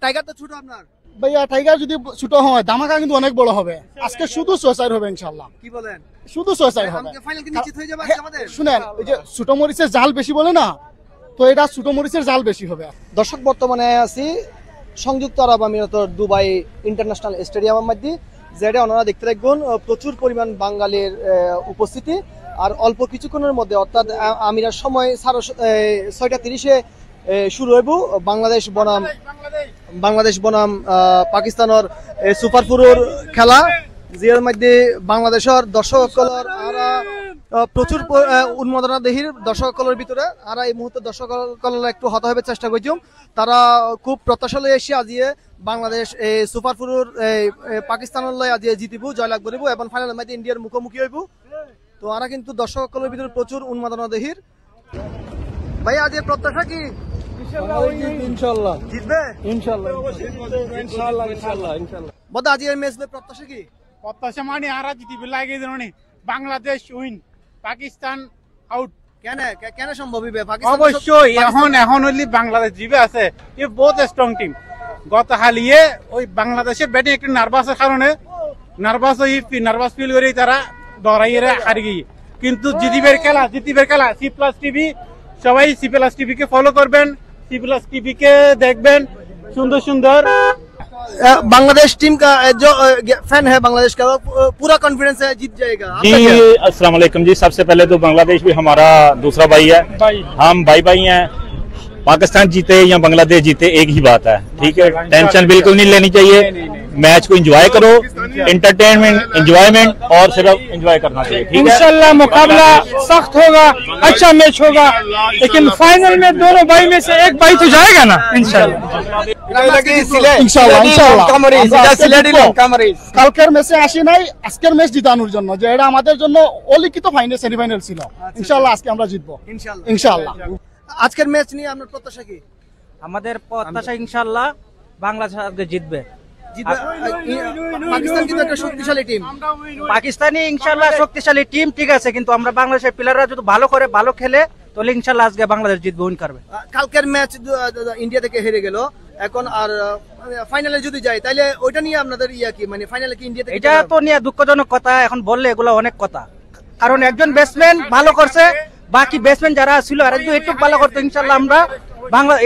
Tiger তো ছোট আপনার ভাইয়া, টাইগার যদি ছোট হয় ধামাকা কিন্তু অনেক বড় হবে। আজকে শুধু সুইসাইড হবে ইনশাআল্লাহ। কি বলেন? শুধু সুইসাইড হবে। ফাইনাল কি নিশ্চিত হয়ে যাবে আমাদের? শুনেন, ওই যে ছোট মরিচের জাল বেশি বলে না, তো এটা ছোট মরিচের জাল বেশি হবে। দর্শক, বর্তমানে আছি সংযুক্ত আরব আমিরাতের দুবাই ইন্টারন্যাশনাল স্টেডিয়ামের মধ্যে, যেটা ওনারা দেখতে রাখবেন প্রচুর পরিমাণ বাঙালির উপস্থিতি। আর অল্প কিছুক্ষণের মধ্যে, অর্থাৎ আমিরার সময় 6:30-এ শুরু হইব বাংলাদেশ বনাম পাকিস্তানের সুপার ফোরের খেলা, যার মধ্যে বাংলাদেশের দর্শকসকলের প্রচুর উন্মাদনা দেহির দর্শকসকলের ভিতরে। আর এই মুহূর্তে দর্শকসকল একটু হতাহবের চেষ্টা করছিলাম, তারা খুব প্রত্যাশা লয়ে এসে আজিয়ে বাংলাদেশ এই সুপার ফোরের পাকিস্তানের লয় আজিয়ে জিতিব, জয়লাভ করিব এবং ফাইনালের মধ্যে ইন্ডিয়ার মুখোমুখি হইব। তো আরা কিন্তু দর্শকসকলের ভিতরে প্রচুর উন্মাদনা দেহির। ভাই, আজ প্রত্যাশা কি? ইনশাআল্লাহ জিতবে, ইনশাআল্লাহ ইনশাআল্লাহ ইনশাআল্লাহ ইনশাআল্লাহ। বদা আজ এই ম্যাচ প্রত্যাশা কি? প্রত্যাশা মানে আরা জিতিবে লাগে জানি, বাংলাদেশ উইন, পাকিস্তান আউট। কেন সম্ভব হবে? পাকিস্তান অবশ্যই এখন হইলি বাংলাদেশ জিবে আছে, এ বহুত স্ট্রং টিম। গত হালিয়ে ওই বাংলাদেশের ব্যাটিং একটু নার্ভাসের কারণে নার্ভাস ফিল করে তারা ডরাইয়ে হারি গিয়ে, কিন্তু জিতিবের খেলা C+ টিভি, সবাই C+ টিভিকে ফলো করবেন, C+ টিভিকে দেখবেন, সুন্দর সুন্দর। बांग्लादेश टीम का जो फैन है बांग्लादेश का, पूरा कॉन्फिडेंस है जीत जाएगा। जी अस्सलाम वालेकुम जी। सबसे पहले तो बांग्लादेश भी हमारा दूसरा भाई है, हम भाई हैं। पाकिस्तान जीते या बांग्लादेश जीते एक ही बात है, ठीक है। टेंशन बिल्कुल नहीं लेनी चाहिए, मैच को एंजॉय करो, एंजॉयमेंट और सिर्फ एंजॉय करना चाहिए, ठीक है। इंशाल्लाह मुकाबला सख्त होगा, अच्छा मैच होगा, लेकिन फाइनल में दोनों भाई में से एक भाई तो जाएगा ना इंशाल्लाह। কালকের ম্যাচে আসি নাই, আজকের ম্যাচ জিতানোর জন্য, যে এটা আমাদের জন্য অলিখিত ফাইনাল সেমিফাইনাল ছিল। ইনশাআল্লাহ আজকে আমরা জিতবো ইনশাআল্লাহ। আজকের ম্যাচ নিয়ে আপনার প্রত্যাশা কি? আমাদের প্রত্যাশা ইনশাআল্লাহ বাংলাদেশ আজকে জিতবে। পাকিস্তান কিন্তু একটা শক্তিশালী টিম, পাকিস্তানি ইনশাআল্লাহ শক্তিশালী টিম, ঠিক আছে, কিন্তু আমরা বাংলাদেশের প্লেয়াররা যদি ভালো খেলে তাহলে ইনশাআল্লাহ আজকে বাংলাদেশ জিতবে, উইন করবে। কালকের ম্যাচ ইন্ডিয়া থেকে হেরে গেল, এখন আর ফাইনালে যদি যায় তাহলে ওইটা নিয়ে আপনাদের ইয়া কি, মানে ফাইনালে কি ইন্ডিয়া থেকে? এটা তো নিয়ে দুঃখজনক কথা, এখন বললে এগুলো অনেক কথা, কারণ একজন ব্যাটসম্যান ভালো করছে, বাকি ব্যাটসম্যান যারা ছিল আর একটু ভালো করতো, ইনশাআল্লাহ আমরা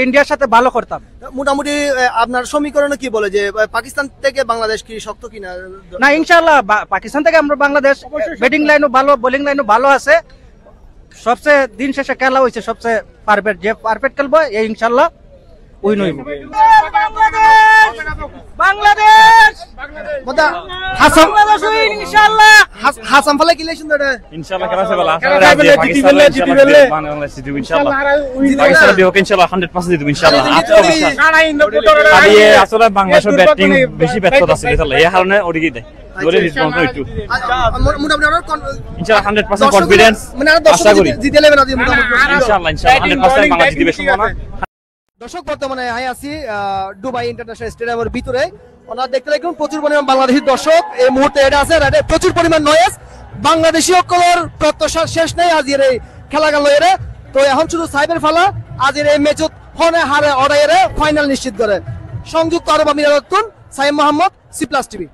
ইন্ডিয়ার সাথে ভালো করতাম। মোটামুটি আপনার সমীকরণে কি বলে যে পাকিস্তান থেকে বাংলাদেশ কি শক্ত কিনা? না, ইনশাআল্লাহ পাকিস্তান থেকে আমরা বাংলাদেশ, ব্যাটিং লাইনও ভালো, বোলিং লাইনও ভালো আছে। সবচেয়ে দিন শেষে খেলা হয়েছে সবচেয়ে পারফেক্ট, যে পারফেক্ট খেলবো এই ইনশাআল্লাহ উইন হইব। বাংলাদেশ হাসান ফালে কি লেছেন দাদা? इंशाल्लाह करा से वाला पाकिस्तान बांग्लादेश जीतू इंशाल्लाह, पाकिस्तान भी होके इंशाल्लाह 100% जीतू इंशाल्लाह। আর ये আসলে বাংলাদেশের ব্যাটিং বেশি ব্যর্থ আছে তাহলে এই কারণে ওদিকে দেয় ধরে রিসপন্স একটু ইনশাআল্লাহ 100% কনফিডেন্স আশা করি জিতে নেবে না ইনশাআল্লাহ 100% বাংলাদেশ জিতবে সম্ভাবনা। দর্শক, বর্তমানে আছি দুবাই ইন্টারন্যাশনাল স্টেডিয়ামের ভিতরে, ওনারা দেখতে দেখুন প্রচুর পরিমাণ বাংলাদেশি দর্শক এই মুহূর্তে এটা আছে, প্রচুর পরিমাণ নয়েজ। বাংলাদেশি সকলের প্রত্যাশার শেষ নেই আজির এই খেলা গেল এর। তো এখন শুধু সাইবের ফালা আজির এই ম্যাচত হনে হারে অড়াইয়ের ফাইনাল নিশ্চিত করে। সংযুক্ত আরব আমিরাত সাইম মোহাম্মদ, C+ টিভি।